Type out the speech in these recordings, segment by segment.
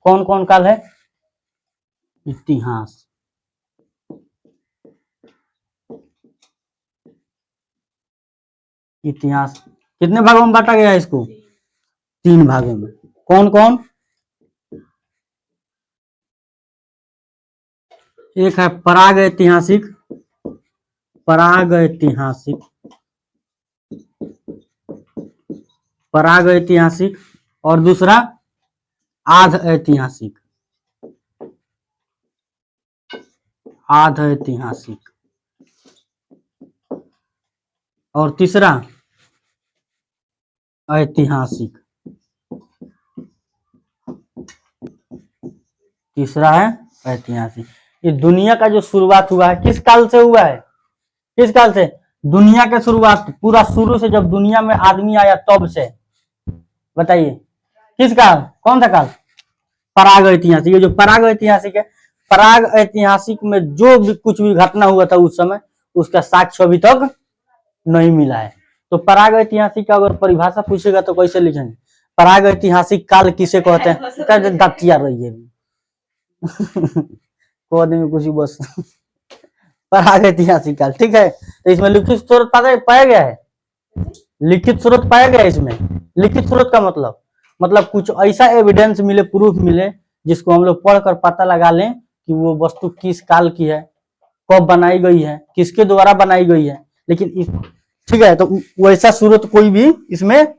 कौन कौन काल है? इतिहास। इतिहास कितने भागों में बांटा गया है इसको? 3 भागों में। कौन कौन? एक है पराग ऐतिहासिक, पराग ऐतिहासिक, पराग ऐतिहासिक, और दूसरा आध ऐतिहासिक, आध ऐतिहासिक, और तीसरा ऐतिहासिक। तीसरा है ऐतिहासिक। ये दुनिया का जो शुरुआत हुआ है किस काल से हुआ है? किस काल से? दुनिया का शुरुआत पूरा शुरू से, जब दुनिया में आदमी आया तब से। बताइए किस काल, कौन सा काल? पराग ऐतिहासिक। ये जो पराग ऐतिहासिक है, पराग ऐतिहासिक में जो भी कुछ भी घटना हुआ था उस समय, उसका साक्ष्य अभी तक नहीं मिला है। तो पराग ऐतिहासिक का अगर परिभाषा पूछेगा तो कैसे लिखेंगे? पराग ऐतिहासिक काल किसे कहते हैं? दतिया रही है को आदमी कुछ बस पराग ऐतिहासिक काल, ठीक है। तो इसमें लिखित स्रोत पाया गया है, लिखित स्रोत पाया गया है इसमें। लिखित स्रोत का मतलब कुछ ऐसा एविडेंस मिले, प्रूफ मिले, जिसको हम लोग पढ़कर पता लगा लें कि वो वस्तु किस काल की है, कब बनाई गई है, किसके द्वारा बनाई गई है। लेकिन इस, ठीक है, तो वैसा स्रोत कोई भी इसमें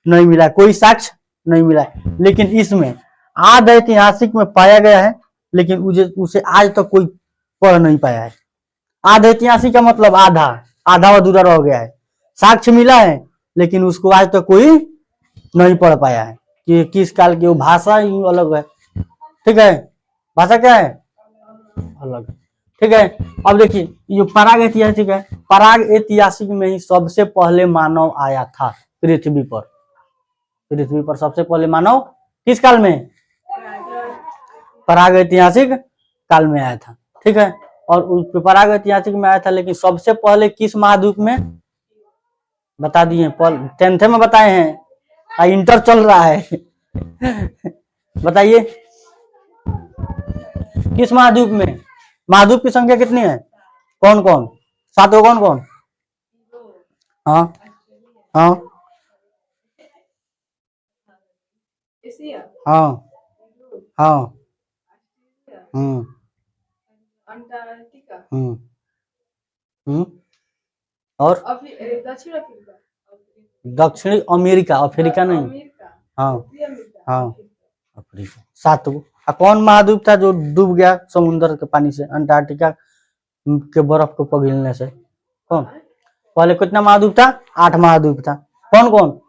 नहीं मिला, कोई साक्ष्य नहीं मिला। लेकिन इसमें आध ऐतिहासिक में पाया गया है, लेकिन उसे आज तक कोई पढ़ नहीं पाया है। आध ऐतिहासिक का मतलब आधा, आधा अधूरा रह गया है। साक्ष्य मिला है लेकिन उसको आज तक कोई नहीं पढ़ पाया है कि किस काल की। वो भाषा ही अलग है, ठीक है, भाषा क्या है? अलग, ठीक है। अब देखिए ये पराग ऐतिहासिक है, पराग ऐतिहासिक में ही सबसे पहले मानव आया था पृथ्वी पर। पृथ्वी पर सबसे पहले मानव किस काल में? पराग ऐतिहासिक काल में आया था, ठीक है। और पराग ऐतिहासिक में आया था, लेकिन सबसे पहले किस महाद्वीप में? बता दिए, 10th में बताए हैं, इंटर चल रहा है बताइए किस महाद्वीप में? महाद्वीप की संख्या कितनी है? कौन कौन? 7 कौन कौन? हाँ हाँ हाँ हाँ, और दक्षिणी अमेरिका, अफ्रीका नहीं, हाँ हाँ अफ्रीका। 7 कौन महाद्वीप था जो डूब गया समुद्र के पानी से, अंटार्कटिका के बर्फ को पिघलने से? कौन? पहले कितना महाद्वीप था? 8 महाद्वीप था। कौन कौन?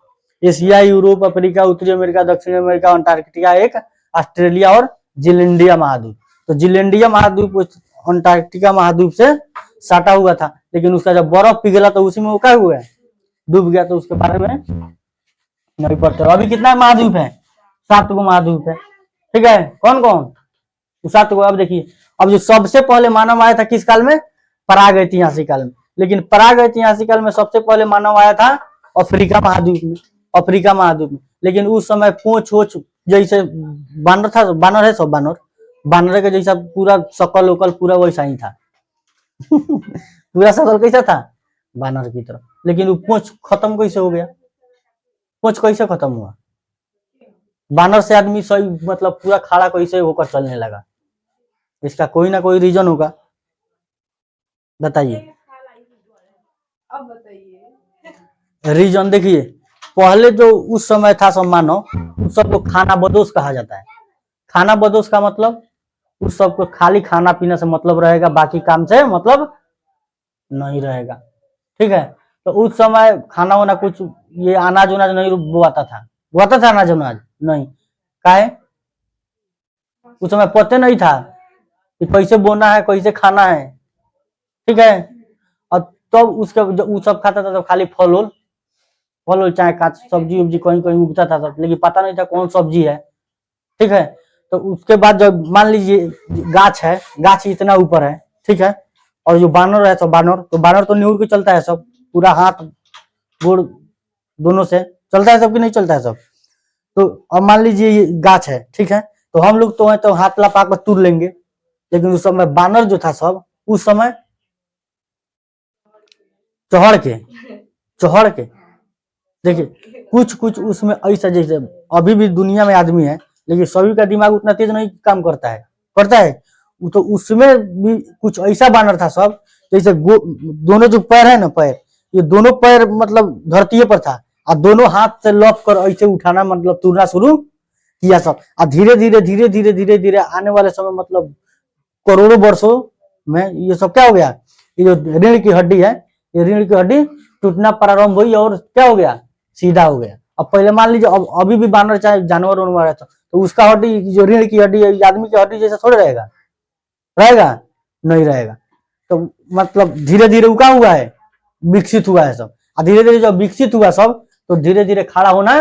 एशिया, यूरोप, अफ्रीका, उत्तरी अमेरिका, दक्षिणी अमेरिका, अंटार्कटिका, एक ऑस्ट्रेलिया और जिलेंडिया महाद्वीप। तो जिलेंडिया महाद्वीप अंटार्कटिका महाद्वीप से सटा हुआ था, लेकिन उसका जब बर्फ पिघला तो उसी में वो क्या हुआ, डूब गया। तो उसके बारे में नहीं पढ़ते। अभी कितना महाद्वीप है? 7 महाद्वीप है, ठीक है। कौन कौन? 7 अब देखिए, अब जो सबसे पहले मानव आया था किस काल में? पराग ऐतिहासिक काल में। लेकिन पराग ऐतिहासिक काल में सबसे पहले मानव आया था अफ्रीका महाद्वीप में, अफ्रीका महाद्वीप में। लेकिन उस समय पूंछ वोछ जैसे बानर था, बानर है सब, बानर बानर के जैसा पूरा शकल उकल पूरा वैसा ही था पूरा शकल कैसा था? बानर की तरह। लेकिन वो पूंछ खत्म कैसे हो गया? पूंछ कैसे खत्म हुआ? बानर से आदमी सही मतलब पूरा खड़ा कैसे होकर चलने लगा? इसका कोई ना कोई रीजन होगा, बताइए। अब बताइए रीजन। देखिए पहले जो उस समय था सब मानव, उस सबको खाना बदोश कहा जाता है। खाना बदोश का मतलब उस सबको खाली खाना पीना से मतलब रहेगा, बाकी काम से मतलब नहीं रहेगा, ठीक है। तो उस समय खाना वाना कुछ ये अनाज उनाज नहीं बोआता था, बोआता था अनाज उनाज नहीं, काहे? उस समय पते नहीं था कि कैसे बोना है, कैसे खाना है, ठीक है। और तब उसके वो सब खाता था तो खाली फल उल चाहे सब्जी उब्जी कहीं कहीं उगता था सब, लेकिन पता नहीं था कौन सब्जी है, ठीक है। तो उसके बाद जब मान लीजिए गाछ है, गाछ इतना ऊपर है, ठीक है, और जो बानर है सब, बानर तो निहुर के चलता है सब, पूरा हाथ गोड़ दोनों से चलता है सब कि नहीं चलता है सब। तो अब मान लीजिए ये गाछ है, ठीक है, तो हम लोग तो है तो हाथ लपा कर तूर लेंगे, लेकिन उस समय बानर जो था सब उस समय चढ़ के चढ़ के देखिए कुछ कुछ उसमें ऐसा, जैसे अभी भी दुनिया में आदमी है लेकिन सभी का दिमाग उतना तेज नहीं काम करता है तो उसमें भी कुछ ऐसा बानर था सब, जैसे दोनों जो पैर है ना, पैर ये दोनों पैर मतलब धरती पर था और दोनों हाथ से लप कर ऐसे उठाना मतलब तुरना शुरू किया सब। और धीरे धीरे धीरे धीरे धीरे धीरे आने वाले समय मतलब करोड़ों वर्षों में ये सब क्या हो गया, ये जो रीढ़ की हड्डी है, ये रीढ़ की हड्डी टूटना प्रारंभ हुई और क्या हो गया, सीधा हो गया। अब पहले मान लीजिए अभी भी बानर चाहे जानवर वानवर है तो उसका हड्डी जो रीढ़ की हड्डी है आदमी की हड्डी जैसा थोड़े रहेगा, नहीं रहेगा। तो मतलब धीरे धीरे क्या हुआ है, विकसित हुआ है सब। और धीरे धीरे जब विकसित हुआ सब तो धीरे धीरे खड़ा होना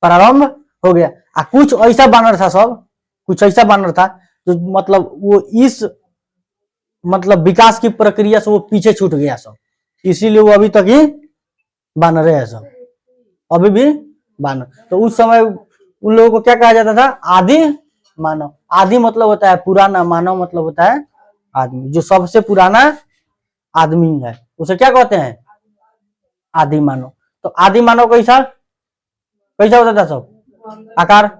प्रारंभ हो गया। और कुछ ऐसा बानर था सब, कुछ ऐसा बानर था जो मतलब वो इस मतलब विकास की प्रक्रिया से वो पीछे छूट गया सब, इसीलिए वो अभी तक ही बानर है सब, अभी भी बानर। तो उस समय उन लोगों को क्या कहा जाता था, आदि मानव। आदि मतलब होता है पुराना, मानव मतलब होता है आदमी, जो सबसे पुराना आदमी है उसे क्या कहते हैं, आदि मानव। तो आदि मानव कैसा कैसा होता था सब, आकार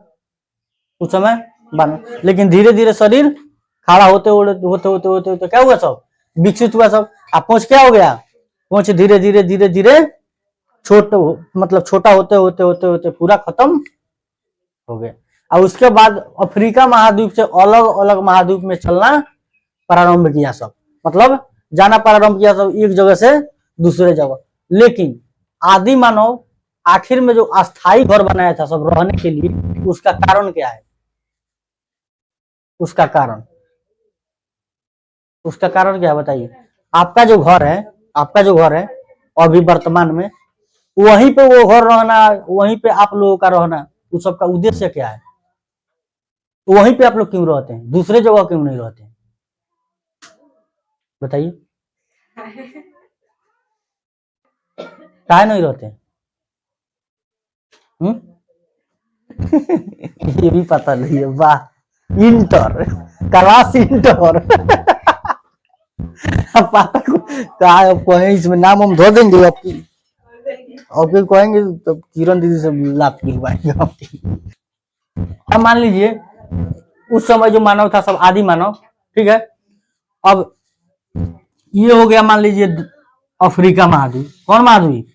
उस समय बानव, लेकिन धीरे धीरे शरीर खड़ा होते होते होते होते होते होते क्या हुआ सब, विकसित हुआ सब। अब पूंछ क्या हो गया, पूंछ धीरे धीरे धीरे धीरे मतलब छोटा होते होते होते होते पूरा खत्म हो गया। और उसके बाद अफ्रीका महाद्वीप से अलग अलग महाद्वीप में चलना प्रारंभ किया सब, मतलब जाना प्रारंभ किया सब एक जगह से दूसरे जगह। लेकिन आदि मानव आखिर में जो अस्थाई घर बनाया था सब रहने के लिए, उसका कारण क्या है, उसका कारण क्या है बताइए। आपका जो घर है अभी वर्तमान में, वहीं पे वो घर रहना, वहीं पे आप लोगों का रहना, उस सबका उद्देश्य क्या है, वहीं पे आप लोग क्यों रहते हैं, दूसरे जगह क्यों नहीं रहते हैं बताइए, काहे नहीं रहते हैं? ये भी पता नहीं है, वाह, इंटर क्लास इंटर अब पता कहें इसमें नाम हम धो देंगे आपकी, और फिर कहेंगे तो किरण दीदी से लात गिरवाएंगे आपकी। अब मान लीजिए उस समय जो मानव था सब आदि मानव, ठीक है। अब ये हो गया मान लीजिए अफ्रीका महाद्वीप, कौन महाद्वीप,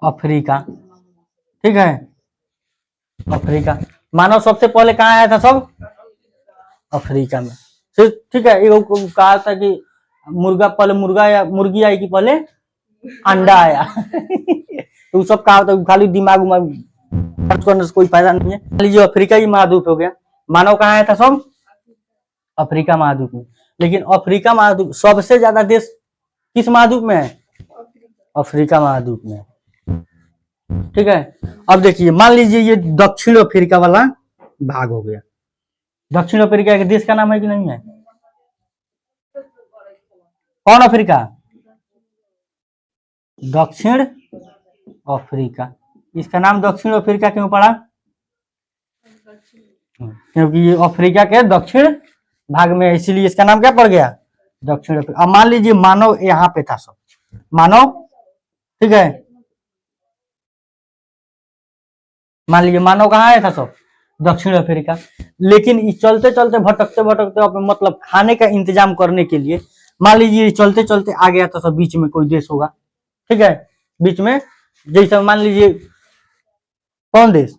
अफ्रीका, ठीक है। अफ्रीका मानव सबसे पहले कहाँ आया था सब, अफ्रीका में, ठीक है। ये कहा था कि मुर्गा पहले मुर्गा या मुर्गी आई कि पहले अंडा आया तो सब कहा था, खाली दिमाग उमाग खर्च करने से कोई फायदा नहीं है। मान लीजिए अफ्रीका ही महाद्वीप हो गया, मानव कहाँ आया था सब, अफ्रीका महाद्वीप में। लेकिन अफ्रीका महाद्वीप सबसे ज्यादा देश किस महाद्वीप में है, अफ्रीका महाद्वीप में, ठीक है। अब देखिए मान लीजिए ये दक्षिण अफ्रीका वाला भाग हो गया। दक्षिण अफ्रीका के देश का नाम है कि नहीं है, कौन अफ्रीका, दक्षिण अफ्रीका। इसका नाम दक्षिण अफ्रीका क्यों पड़ा, क्योंकि ये अफ्रीका के दक्षिण भाग में है, इसीलिए इसका नाम क्या पड़ गया, दक्षिण अफ्रीका। अब मान लीजिए मानव यहाँ पे था सब, मानव, ठीक है। मान लीजिए मानव कहाँ आया था सब, दक्षिण अफ्रीका। लेकिन चलते चलते भटकते भटकते मतलब खाने का इंतजाम करने के लिए मान लीजिए चलते चलते आ गया था सब, बीच में कोई देश होगा, ठीक है। बीच में जैसे मान लीजिए कौन देश,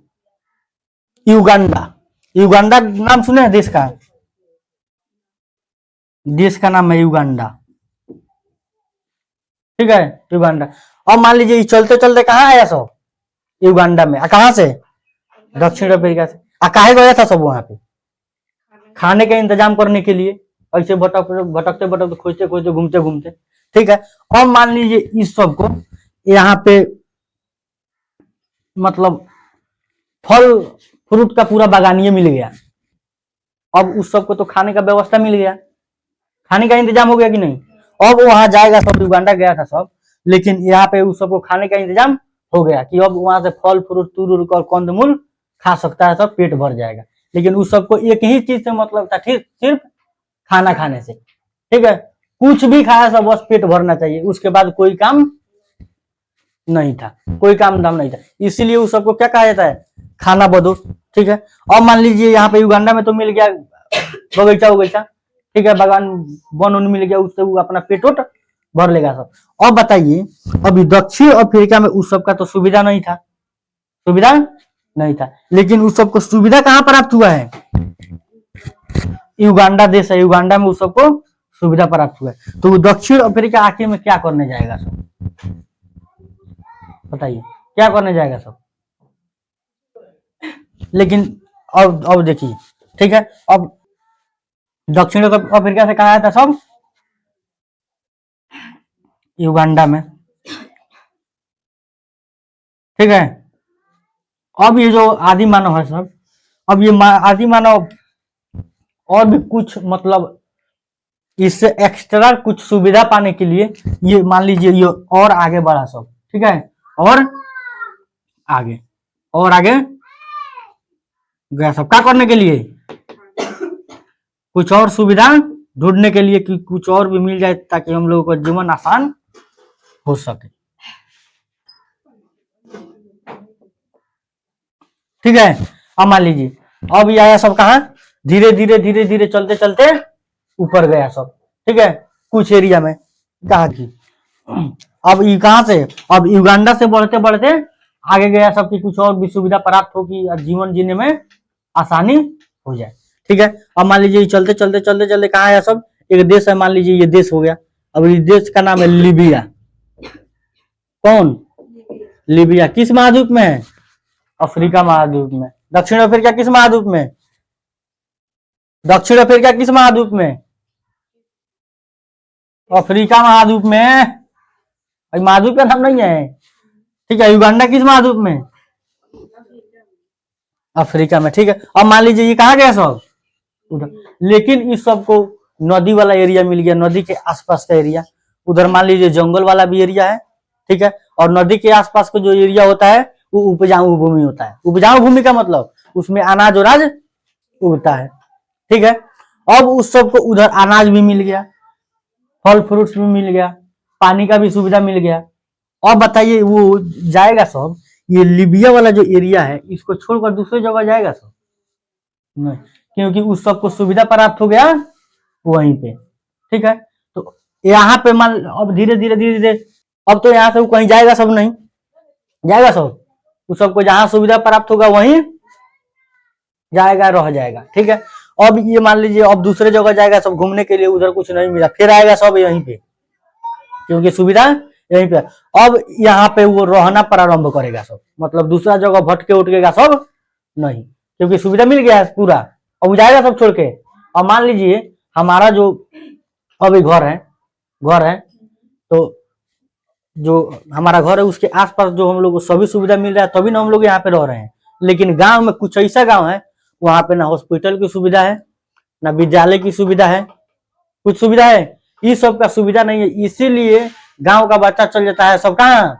युगांडा, युगांडा नाम सुने हैं देश का नाम है युगांडा, ठीक है, युगांडा। अब मान लीजिए चलते चलते कहाँ आया सब, युगांडा में। कहाँ से, दक्षिण अफ्रीका से। काहे गया था सब वहां पे, खाने का इंतजाम करने के लिए, ऐसे भटकते भटकते खोजते खोजते घूमते घूमते, ठीक है। अब मान लीजिए इस सब को यहाँ पे मतलब फल फ्रूट का पूरा बागानिए मिल गया। अब उस सबको तो खाने का व्यवस्था मिल गया, खाने का इंतजाम हो गया कि नहीं। अब वहां जाएगा सब, युगांडा गया था सब, लेकिन यहाँ पे उस सबको खाने का इंतजाम हो गया कि अब वहां से फल फ्रूट तूर और कंदमूल खा सकता है, सब पेट भर जाएगा। लेकिन उस सबको एक ही चीज से मतलब था, ठीक, सिर्फ खाना खाने से, ठीक है। कुछ भी खाया सब बस पेट भरना चाहिए, उसके बाद कोई काम नहीं था, कोई काम धाम नहीं था। इसीलिए उस सबको क्या कहा जाता है, खाना बदो, ठीक है। अब मान लीजिए यहाँ पे युगांडा में तो मिल गया बगीचा उगीचा, ठीक है, बागान वन उन मिल गया, उससे वो अपना पेट उट भर लेगा सब। अब बताइए, अभी दक्षिण अफ्रीका में उस सब का तो सुविधा नहीं था, सुविधा नहीं था, लेकिन उस सबको सुविधा कहाँ प्राप्त हुआ है, युगांडा देश है, युगांडा में उस सबको सुविधा प्राप्त हुआ है। तो दक्षिण अफ्रीका आखिर में क्या करने जाएगा सब, बताइए क्या करने जाएगा सब। लेकिन अब देखिए, ठीक है, अब दक्षिण अफ्रीका से कहा आया था सब, युगांडा में, ठीक है। अब ये जो आदि मानव है सब, अब ये आदि मानव और भी कुछ मतलब इससे एक्स्ट्रा कुछ सुविधा पाने के लिए ये मान लीजिए ये और आगे बढ़ा सब, ठीक है, और आगे और आगे गया सब, क्या करने के लिए, कुछ और सुविधा ढूंढने के लिए कि कुछ और भी मिल जाए ताकि हम लोगों का जीवन आसान हो सके, ठीक है। अब मान लीजिए अब ये आया सब कहा, धीरे धीरे धीरे धीरे चलते चलते ऊपर गया सब, ठीक है, कुछ एरिया में कहा कि अब ये कहां से, अब युगांडा से बढ़ते बढ़ते आगे गया सब की कुछ और भी सुविधा प्राप्त होगी और जीवन जीने में आसानी हो जाए, ठीक है। अब मान लीजिए चलते चलते चलते चलते कहा है सब, एक देश है, मान लीजिए ये देश हो गया। अब इस देश का नाम है लीबिया। कौन, लीबिया किस महाद्वीप में है, अफ्रीका महाद्वीप में। दक्षिण अफ्रीका किस महाद्वीप में, दक्षिण अफ्रीका किस महाद्वीप में, अफ्रीका महाद्वीप में, महाद्वीप का नाम नहीं है, ठीक है। युगांडा किस महाद्वीप में, अफ्रीका में, ठीक है। अब मान लीजिए ये कहाँ गया सब, उधर, लेकिन इस सबको नदी वाला एरिया मिल गया, नदी के आसपास का एरिया, उधर मान लीजिए जंगल वाला भी एरिया है, ठीक है। और नदी के आसपास का जो एरिया होता है वो उपजाऊ भूमि होता है। उपजाऊ भूमि का मतलब उसमें अनाज वनाज उगता है, ठीक है। अब उस सबको उधर अनाज भी मिल गया, फल फ्रूट्स भी मिल गया, पानी का भी सुविधा मिल गया। अब बताइए वो जाएगा सब, ये लीबिया वाला जो एरिया है इसको छोड़कर दूसरी जगह जाएगा सब नहीं, क्योंकि उस सबको सुविधा प्राप्त हो गया वहीं पे, ठीक है। तो यहाँ पे मान अब धीरे धीरे धीरे धीरे अब तो यहाँ से वो कहीं जाएगा सब नहीं, जाएगा सब, उस सबको जहां सुविधा प्राप्त होगा वहीं जाएगा, रह जाएगा, ठीक है। अब ये मान लीजिए अब दूसरे जगह जाएगा सब घूमने के लिए, उधर कुछ नहीं मिला, फिर आएगा सब यहीं पे, क्योंकि सुविधा यहीं पे। अब यहाँ पे वो रहना प्रारंभ करेगा सब, मतलब दूसरा जगह भटके उठकेगा सब नहीं, क्योंकि सुविधा मिल गया है पूरा। अब वो जाएगा सब छोड़ के। अब मान लीजिए हमारा जो अभी घर है, घर है, तो जो हमारा घर है उसके आसपास जो हम लोग को सभी सुविधा मिल रहा है तभी ना हम लोग यहाँ पे रह रहे हैं। लेकिन गांव में कुछ ऐसा गांव है वहां पे ना हॉस्पिटल की सुविधा है, ना विद्यालय की सुविधा है, कुछ सुविधा है, इस सब का सुविधा नहीं है। इसीलिए गांव का बच्चा चल जाता है सब कहाँ,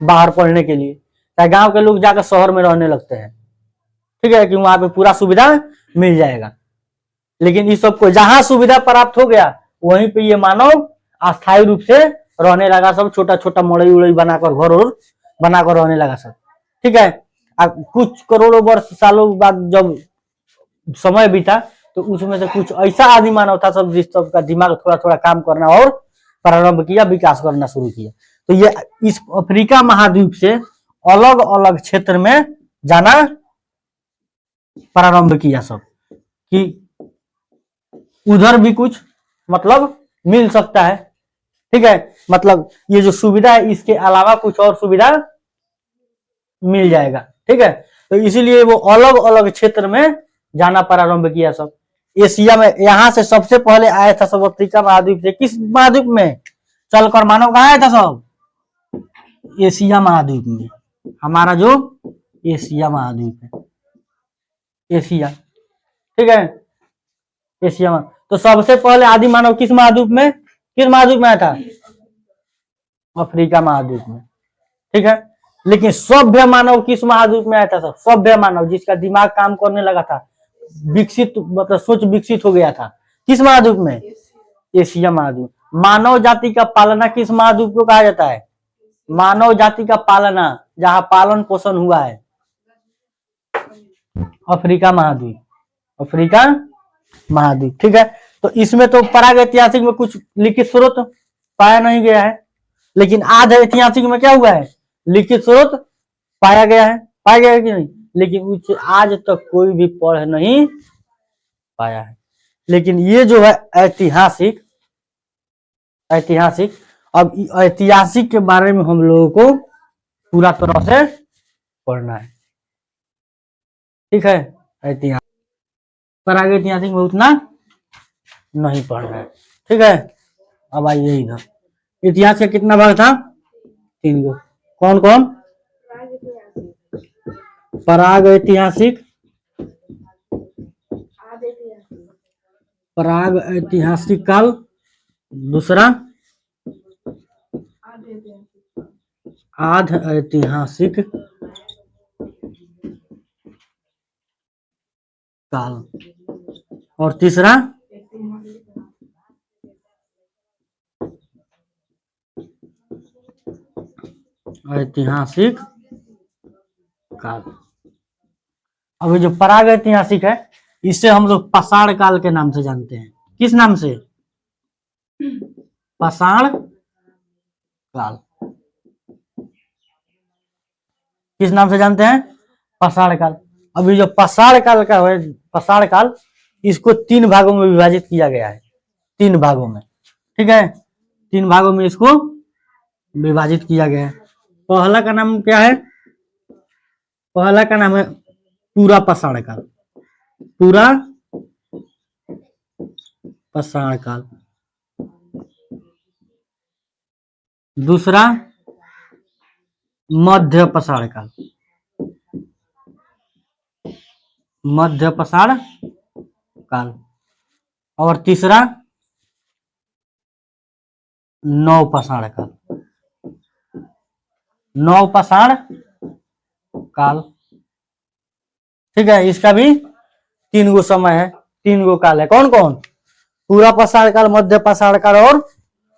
बाहर पढ़ने के लिए, चाहे गांव के लोग जाकर शहर में रहने लगते हैं, ठीक है, कि वहां पे पूरा सुविधा मिल जाएगा। लेकिन इस सबको जहां सुविधा प्राप्त हो गया वहीं पे ये मानव अस्थायी रूप से रहने लगा सब, छोटा छोटा मड़ई उड़ई बनाकर घर और बनाकर रहने लगा सब, ठीक है। अब कुछ करोड़ों वर्ष सालों बाद जब समय बीता तो उसमें से कुछ ऐसा आदि मानव था सब जिस सबका दिमाग थोड़ा थोड़ा काम करना और प्रारंभ किया, विकास करना शुरू किया। तो ये इस अफ्रीका महाद्वीप से अलग अलग क्षेत्र में जाना प्रारंभ किया सब, कि उधर भी कुछ मतलब मिल सकता है, ठीक है। मतलब ये जो सुविधा है इसके अलावा कुछ और सुविधा मिल जाएगा, ठीक है। तो इसीलिए वो अलग अलग क्षेत्र में जाना प्रारंभ किया सब। एशिया में यहाँ से सबसे पहले आया था सब अफ्रीका महाद्वीप से, किस महाद्वीप में चलकर मानव कहाँ आया था सब, एशिया महाद्वीप में। हमारा जो एशिया महाद्वीप है, एशिया, ठीक है, एशिया में। तो सबसे पहले आदि मानव किस महाद्वीप में, किस महाद्वीप में आया था, अफ्रीका महाद्वीप में, ठीक है। लेकिन सभ्य मानव किस महाद्वीप में आया था सर? सभ्य मानव जिसका दिमाग काम करने लगा था, विकसित मतलब सोच विकसित हो गया था, किस महाद्वीप में? एशिया महाद्वीप। मानव जाति का पालना किस महाद्वीप को कहा जाता है? मानव जाति का पालना, जहां पालन पोषण हुआ है, अफ्रीका महाद्वीप। अफ्रीका महाद्वीप, ठीक है। तो इसमें तो पराग ऐतिहासिक में कुछ लिखित स्रोत पाया नहीं गया है, लेकिन आज ऐतिहासिक में क्या हुआ है? लिखित स्रोत पाया गया है। पाया गया है कि नहीं? लेकिन उसे आज तक कोई भी पढ़ नहीं पाया है। लेकिन ये जो है ऐतिहासिक, ऐतिहासिक, अब ऐतिहासिक के बारे में हम लोगों को पूरा तरह से पढ़ना है, ठीक है। ऐतिहासिक, पराग ऐतिहासिक में उतना नहीं पढ़ना है, ठीक है। अब आइए इधर, इतिहास का कितना भाग था? 3 गो। कौन कौन? पराग ऐतिहासिक, पराग ऐतिहासिक काल, दूसरा आध ऐतिहासिक काल, और तीसरा ऐतिहासिक काल। अभी जो पराग ऐतिहासिक है, इसे हम लोग पाषाण काल के नाम से जानते हैं। किस नाम से? पाषाण काल। किस नाम से जानते हैं? पाषाण काल। अभी जो पाषाण काल का है, पाषाण काल, इसको 3 भागों में विभाजित किया गया है। 3 भागों में, ठीक है। 3 भागों में इसको विभाजित किया गया है। पहला का नाम क्या है? पहला का नाम है पूरा पाषाण काल। पूरा पाषाण काल। दूसरा मध्य पाषाण काल। मध्य पाषाण काल। और तीसरा नव पाषाण काल। नव पाषाण काल, ठीक है। इसका भी 3 गो समय है, 3 गो काल है। कौन कौन? पूरा पाषाण काल, मध्य पाषाण काल और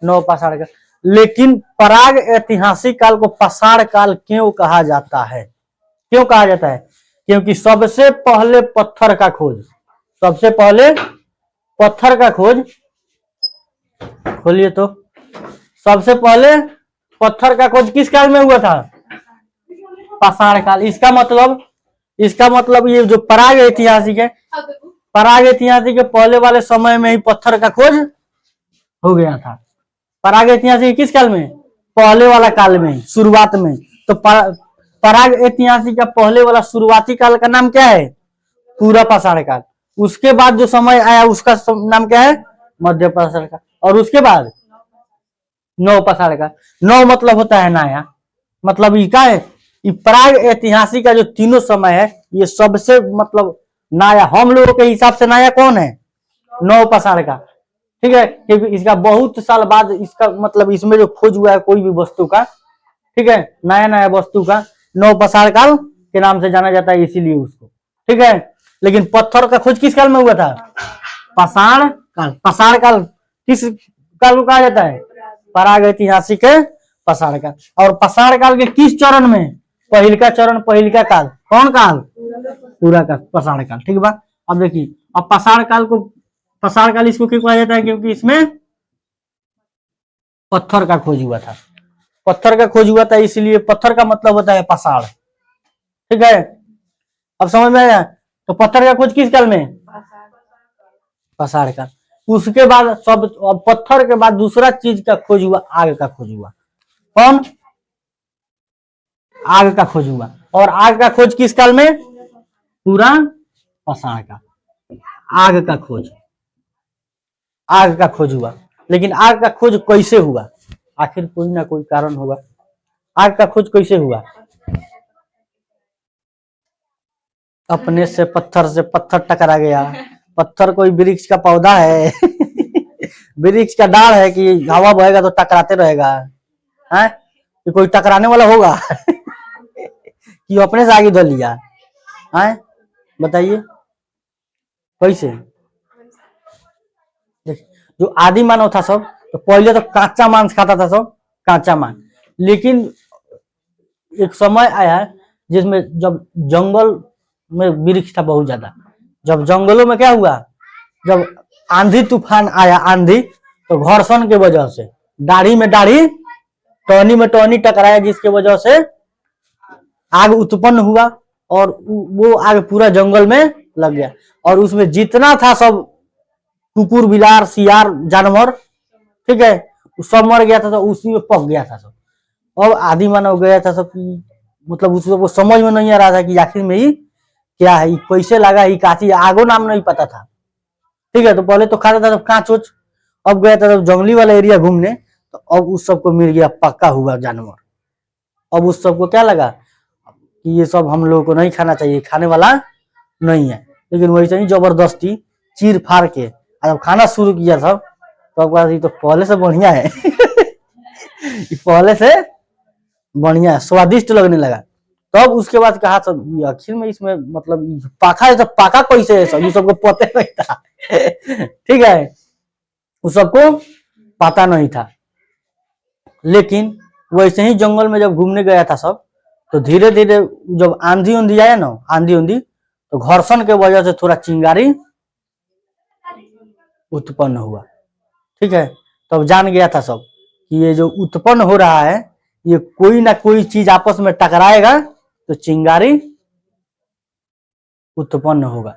नव पाषाण काल। लेकिन पराग ऐतिहासिक काल को पाषाण काल क्यों कहा जाता है? क्यों कहा जाता है? क्योंकि सबसे पहले पत्थर का खोज, सबसे पहले पत्थर का खोज, खोलिए तो, सबसे पहले पत्थर का खोज किस काल में हुआ था? पाषाण काल। इसका मतलब ये जो पराग ऐतिहासिक है, पराग ऐतिहासिक के पहले वाले समय में ही पत्थर का खोज हो गया था। पराग ऐतिहासिक किस काल में? पहले वाला काल में, शुरुआत में। तो पराग ऐतिहासिक का पहले वाला शुरुआती काल का नाम क्या है? पूरा पाषाण काल। उसके बाद जो समय आया उसका नाम क्या है? मध्य पाषाण काल। और उसके बाद नव पाषाण काल। नव मतलब होता है नया, मतलब ये क्या है? ये पराग ऐतिहासिक का जो तीनों समय है, ये सबसे मतलब नया, हम लोगों के हिसाब से नया कौन है? नव पाषाण का, ठीक है। क्योंकि इसका बहुत साल बाद इसका मतलब इसमें जो खोज हुआ है कोई भी वस्तु का, ठीक है, नया नया वस्तु का, नव पाषाण काल के नाम से जाना जाता है, इसीलिए उसको, ठीक है। लेकिन पत्थर का खोज किस काल में हुआ था? पाषाण काल। पाषाण काल किस काल को कहा जाता है? पराग ऐतिहासिक पाषाण काल। और पाषाण काल के किस चरण में? पहिलका चरण, पहिलका काल। कौन काल? पूरा काल, पाषाण काल, ठीक बा। अब देखिए, अब पाषाण काल को, पाषाण काल इसको क्यों कहा जाता है? क्योंकि इसमें पत्थर का खोज हुआ था। पत्थर का खोज हुआ था, इसलिए पत्थर का मतलब होता है पाषाण, ठीक है। अब समझ में आया? तो पत्थर का खोज किस काल में? पाषाण काल। उसके बाद सब, पत्थर के बाद दूसरा चीज का खोज हुआ, आग का खोज हुआ। कौन? आग का खोज हुआ। और आग का खोज किस काल में? पूरा पाषाण काल। आग का खोज, आग का खोज हुआ। लेकिन आग का खोज कैसे हुआ? आखिर कोई ना कोई कारण होगा। आग का खोज कैसे हुआ? अपने से पत्थर टकरा गया। पत्थर कोई वृक्ष का पौधा है? वृक्ष का डाल है कि हवा बहेगा तो टकराते रहेगा? है? कि कोई टकराने वाला होगा कि अपने से आगे धो लिया है, बताइए कैसे। देख, जो आदि मानव था सब, तो पहले तो कच्चा मांस खाता था सब, कच्चा मांस। लेकिन एक समय आया जिसमें जब जंगल में वृक्ष था बहुत ज्यादा, जब जंगलों में क्या हुआ, जब आंधी तूफान आया, आंधी तो घर्षण के वजह से दाढ़ी में दाढ़ी, टहनी में टहनी टकराया, जिसके वजह से आग उत्पन्न हुआ और वो आग पूरा जंगल में लग गया, और उसमें जितना था सब कुकुर बिलार सियार जानवर, ठीक है, सब मर गया था, तो उसी में पक गया था सब। अब आदि मानव गया था सब, मतलब उसको समझ में नहीं आ रहा था कि आखिर में ही क्या है, कैसे लगा, ही काची आगो नाम नहीं पता था, ठीक है। तो पहले तो खाता था सब कांच उच, अब गया था सब जंगली वाला एरिया घूमने, तो अब उस सबको मिल गया पक्का हुआ जानवर। अब उस सबको क्या लगा कि ये सब हम लोगों को नहीं खाना चाहिए, खाने वाला नहीं है, लेकिन वैसे ही जबरदस्ती चीर फाड़ के जब खाना शुरू किया था, तो अब ये तो पहले से बढ़िया है पहले से बढ़िया है, स्वादिष्ट लगने लगा। तब उसके बाद कहा सब आखिर में इसमें मतलब पाखा है, सब पाका कैसे है, सब ये सबको पता नहीं था ठीक है, उस सबको पता नहीं था। लेकिन वैसे ही जंगल में जब घूमने गया था सब, तो धीरे धीरे जब आंधी उंधी आया ना, आंधी उंधी, तो घर्षण के वजह से थोड़ा चिंगारी उत्पन्न हुआ, ठीक है। तब जान गया था सब कि ये जो उत्पन्न हो रहा है, ये कोई ना कोई चीज आपस में टकराएगा तो चिंगारी उत्पन्न होगा,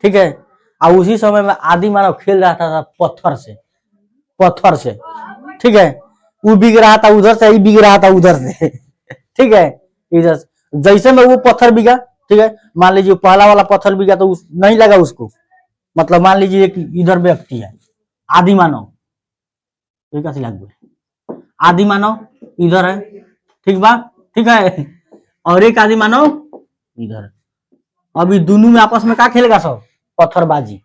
ठीक है। और उसी समय में आदि मानव खेल रहा था पत्थर से, पत्थर से, ठीक है। वो बिग रहा था उधर से, ही बिग रहा था उधर से ठीक है। इधर जैसे में वो पत्थर बिगा, ठीक है, मान लीजिए पहला वाला पत्थर बिगा तो नहीं लगा उसको, मतलब मान लीजिए एक इधर व्यक्ति है आदि मानव, आदि मानव इधर है, ठीक बा, ठीक है, और एक आदि मानव इधर। अभी दोनों में आपस में क्या खेलेगा सब, पत्थरबाजी,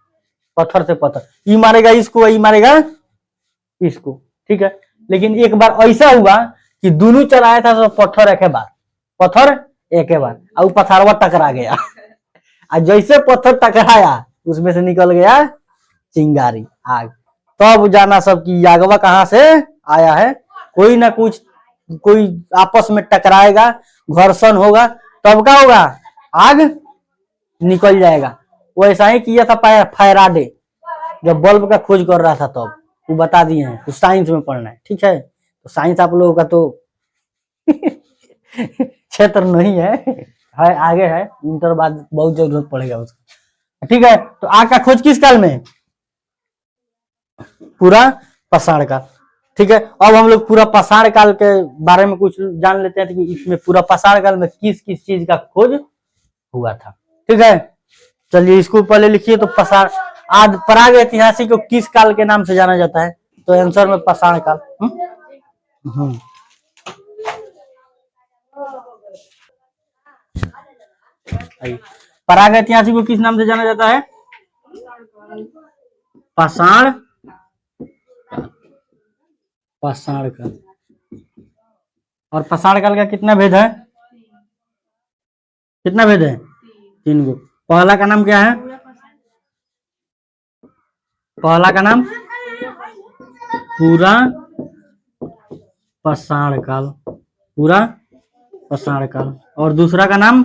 पत्थर से पत्थर, ये मारेगा इसको, ये मारेगा इसको, ठीक है। लेकिन एक बार ऐसा हुआ कि दोनों चलाया था सब पत्थर एक बार, पत्थर एक बार, और पत्थरवा टकरा गया और जैसे पत्थर टकराया उसमें से निकल गया चिंगारी, आग। तब जाना सब कि आगवा कहां से आया है, कोई ना कुछ, कोई आपस में टकराएगा, घर्षण होगा, तब क्या होगा, आग निकल जाएगा। वैसा ही किया था फैराडे, जब बल्ब का खोज कर रहा था तब, वो बता दिए हैं, तो साइंस में पढ़ना है, ठीक है। तो साइंस आप लोगों का तो क्षेत्र नहीं है आगे है, इंटर बाद बहुत जरूरत पड़ेगा उसका, ठीक है। तो आग का खोज किस काल में, पूरा पाषाण काल, ठीक है। अब हम लोग पूरा पाषाण काल के बारे में कुछ जान लेते हैं कि इसमें पूरा पाषाण काल में किस किस चीज का खोज हुआ था, ठीक है। चलिए इसको पहले लिखिए, तो पाषाण आदि पराग ऐतिहासिक को किस काल के नाम से जाना जाता है, तो आंसर में पाषाण काल। पराग ऐतिहासिक को किस नाम से जाना जाता है, पाषाण, पाषाण काल। और पाषाण काल का कितना भेद है, कितना भेद है, 3 गो। पहला का नाम क्या है, पहला का नाम पूरा पाषाण काल, पूरा पाषाण काल, और दूसरा का नाम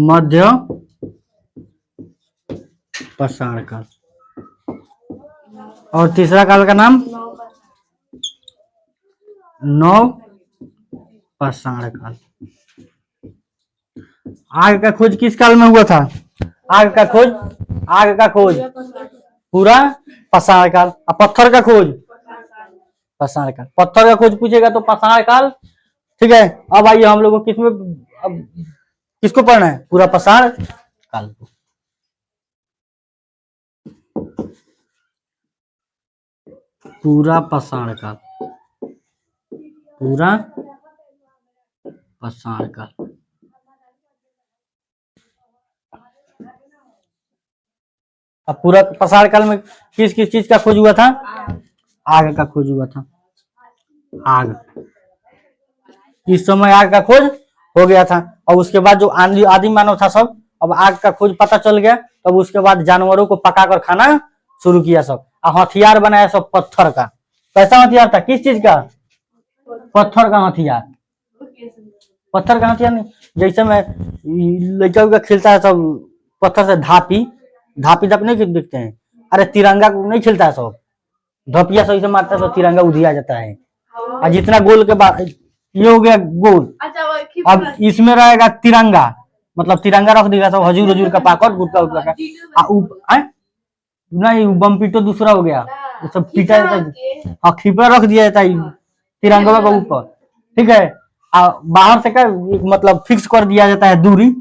मध्य पाषाण काल, और तीसरा काल का नाम नव पाषाण काल। आग का खोज किस काल में हुआ था, आग का खोज, आग का खोज पूरा पाषाण काल, और पत्थर का खोज पाषाण काल, पत्थर का खोज पूछेगा तो पाषाण काल, ठीक है। अब आइए हम लोग को किसमें, अब किसको पढ़ना है, पूरा पाषाण काल को। पूरा पाषाण काल, पूरा पाषाण काल। अब पूरा पाषाण काल में किस किस चीज का खोज हुआ था, आग का खोज हुआ था। आग, इस समय आग का खोज हो गया था। और उसके बाद जो आदि मानव था सब, अब आग का खोज पता चल गया, तब उसके बाद जानवरों को पकाकर खाना शुरू किया सब। और हथियार बनाया सब पत्थर का। कैसा हथियार था, किस चीज का? पत्थर का हथियार। पत्थर का हथियार नहीं, जैसे मैं लड़का उड़का खेलता है सब पत्थर से, धापी धापी धापी नहीं दिखते हैं, अरे तिरंगा नहीं खेलता है सब, धपिया सही से मारता है सब, तिरंगा उधिया जाता है। और जितना गोल के बाद ये हो गया गोल, अब इसमें रहेगा तिरंगा, मतलब तिरंगा रख देगा सब, हजूर हजूर का पाकर गुटका उटका का। नहीं बम पीटो दूसरा हो गया, वो सब पीटा जाता है। हाँ खिपड़ा रख दिया जाता है तिरंगा के ऊपर, ठीक है। बाहर से क्या मतलब फिक्स कर दिया जाता है दूरी,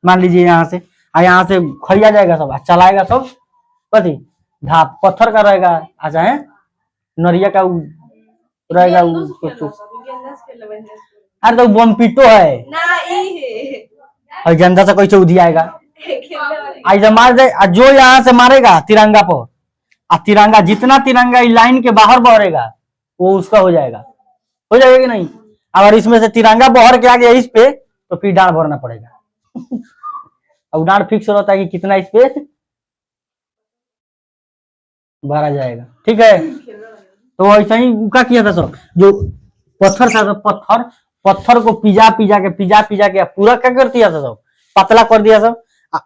मान लीजिए यहाँ से, यहाँ से खड़िया जाएगा सब, चलाएगा सब कथी धाप पत्थर का रहेगा, आ जाए नरिया का रहेगा। अरे तो बम पीटो है, और जनता से कैसे उधी आएगा, ऐसे मार दे, जो यहाँ से मारेगा तिरंगा पर, तिरंगा जितना तिरंगा लाइन के बाहर बहरेगा वो उसका हो जाएगा कि नहीं। अगर इसमें से तिरंगा बहर के आ गया इस पे, तो फिर डांड भरना पड़ेगा। अब डांड फिक्स रहता है कि कितना इस पे भरा जाएगा, ठीक है। तो ऐसा ही क्या किया था सब, जो पत्थर था सब, पत्थर को पिजा पिजा के पूरा क्या कर दिया था सब, पतला कर दिया सब।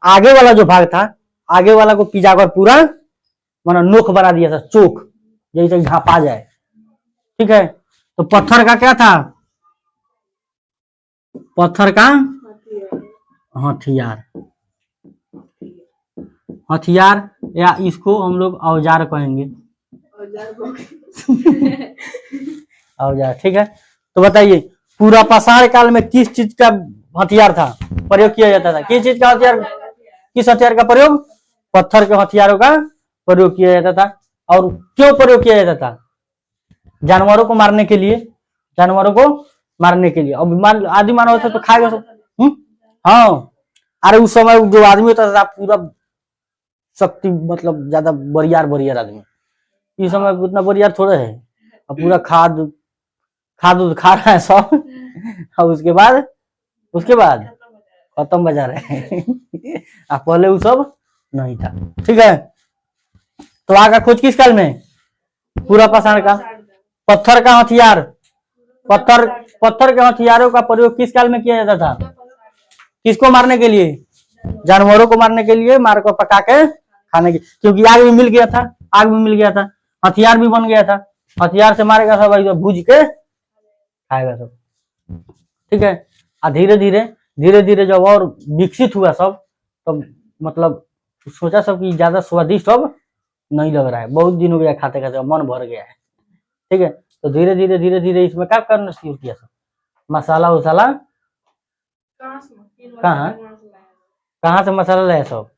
आगे वाला जो भाग था, आगे वाला को पिजा कर पूरा माना नोक बना दिया था, चोक जैसे ढापा जाए, ठीक है। तो पत्थर का क्या था, पत्थर का हथियार, हथियार या इसको हम लोग औजार कहेंगे। औजार, ठीक है। तो बताइए पूरा पाषाण काल में किस चीज का हथियार था प्रयोग किया जाता था, किस चीज का हथियार, किस हथियार का प्रयोग, पत्थर के हथियारों का प्रयोग किया जाता था। और क्यों प्रयोग किया जाता था, जानवरों को मारने के लिए, जानवरों को मारने के लिए। अब आदि मानव होता तो खाएगा सब। हाँ, अरे उस समय जो आदमी होता था पूरा शक्ति, मतलब ज्यादा बरियार आदमी, इस समय उतना बरियार थोड़े है, अब पूरा खाद खा रहा है सब। और उसके बाद खत्म बजा रहे हैं। पहले वो सब नहीं था, ठीक है। तो आग का खोज किस काल में, पूरा पाषाण का। पत्थर का हथियार, पत्थर के हथियारों का प्रयोग किस काल में किया जाता था, किसको मारने के लिए, जानवरों को मारने के लिए, मार को पका के खाने की, क्योंकि आग भी मिल गया था, आग भी मिल गया था, हथियार भी बन गया था, हथियार से मारेगा सब, भूज के खाएगा सब, ठीक है। धीरे धीरे जब और विकसित हुआ सब, तो मतलब सोचा सब कि ज्यादा स्वादिष्ट अब नहीं लग रहा है, बहुत दिन हो गया खाते खाते, मन भर गया है, ठीक है। तो धीरे धीरे इसमें क्या करना शुरू किया सब, मसाला उसाला, कहाँ से मसाला लाया सब,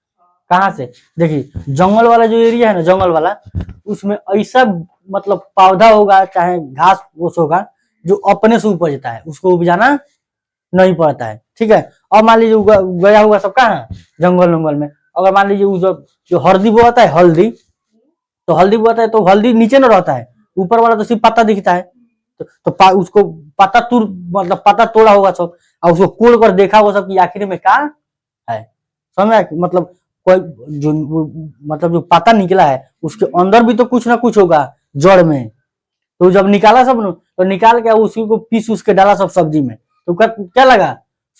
कहाँ से, देखिए जंगल वाला जो एरिया है ना, जंगल वाला, उसमें ऐसा मतलब पौधा होगा चाहे घास फूस होगा जो अपने से उपजता है, उसको उपजाना नहीं पड़ता है, ठीक है। और मान लीजिए गया हुआ सब कहाँ, जंगल में, अगर मान लीजिए जो हल्दी बोता है, हल्दी बोता है तो हल्दी नीचे न रहता है, ऊपर वाला तो सिर्फ पत्ता दिखता है, तो उसको पत्ता मतलब पत्ता तोड़ा होगा सब, और उसको कोड़ कर देखा होगा सब कि आखिर में क्या है, समझ, मतलब कोई जो मतलब जो पत्ता निकला है उसके अंदर भी तो कुछ ना कुछ होगा जड़ में, तो जब निकाला सब न, तो निकाल के उसी को पीस उसके डाला सब सब्जी में, तो क्या लगा,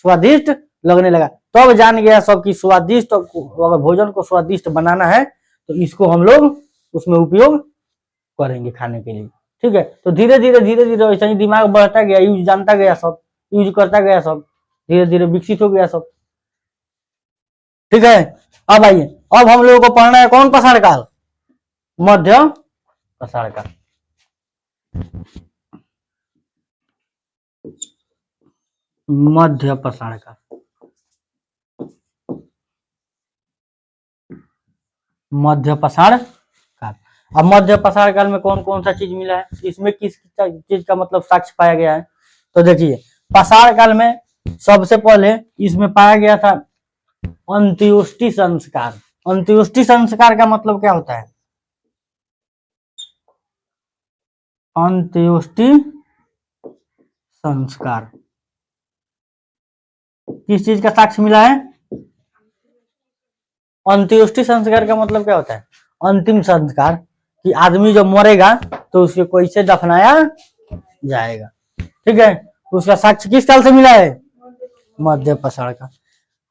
स्वादिष्ट लगने लगा। तब जान गया सब कि स्वादिष्ट, अगर भोजन को स्वादिष्ट बनाना है तो इसको हम लोग उसमें उपयोग करेंगे खाने के लिए, ठीक है। तो धीरे धीरे ऐसा ही दिमाग बढ़ता गया, यूज जानता गया सब, यूज करता गया सब, धीरे धीरे विकसित हो गया सब, ठीक है। अब आइए, अब हम लोगों को पढ़ना है कौन पाषाण काल, मध्य पाषाण काल। मध्य पाषाण काल, मध्य पाषाण काल। अब मध्य पाषाण काल में कौन कौन सा चीज मिला है, इसमें किस चीज का मतलब साक्ष्य पाया गया है, तो देखिए पाषाण काल में सबसे पहले इसमें पाया गया था अंत्योष्टि संस्कार। अंत्योष्टि संस्कार का मतलब क्या होता है, अंत्योष्टि संस्कार किस चीज का साक्ष्य मिला है? अंत्योष्टि संस्कार का मतलब क्या होता है? अंतिम संस्कार, कि आदमी जब मरेगा तो उसे कैसे दफनाया जाएगा। ठीक है, उसका साक्ष्य किस काल से मिला है? मध्य पाषाण का।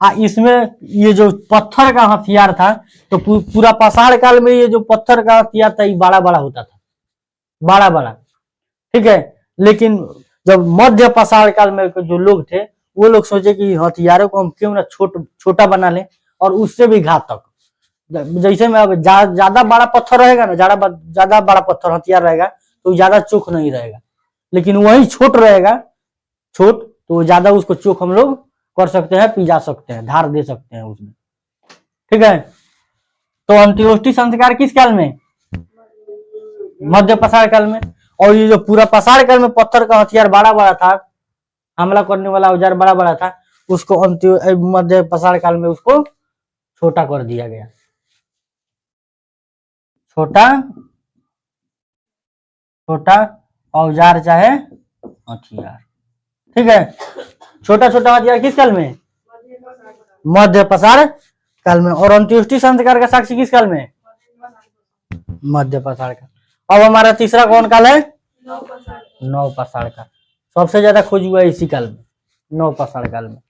हाँ, इसमें ये जो पत्थर का हथियार था, तो पूरा पाषाण काल में ये जो पत्थर का हथियार था ये बड़ा बड़ा होता था, बड़ा बड़ा। ठीक है, लेकिन जब मध्य पाषाण काल में जो लोग थे वो लोग सोचे कि हथियारों को हम क्यों ना छोटा बना लें, और उससे भी घातक। जैसे में अब ज्यादा बड़ा पत्थर रहेगा ना, ज्यादा बड़ा पत्थर हथियार रहेगा तो ज्यादा चोख नहीं रहेगा, लेकिन वही छोट रहेगा, छोट, तो ज्यादा उसको चोख हम लोग कर सकते हैं, पिजा सकते हैं, धार दे सकते हैं उसमें। ठीक है, तो अंत्योष्टि संस्कार किस काल में? मध्य पाषाण काल में। और ये जो पूरा पाषाण काल में पत्थर का हथियार बड़ा बड़ा था, हमला करने वाला औजार बड़ा बड़ा था, उसको मध्य पाषाण काल में उसको छोटा कर दिया गया। छोटा छोटा औजार चाहे हथियार। ठीक है, छोटा छोटा हथियार किस काल में? मध्य पाषाण काल में। और अंत्योष्टि संस्कार का साक्ष्य किस काल में? मध्य पाषाण का। अब हमारा तीसरा कौन काल है? नव पाषाण का। सबसे ज्यादा खोज हुआ इसी काल में, नव पाषाण काल में।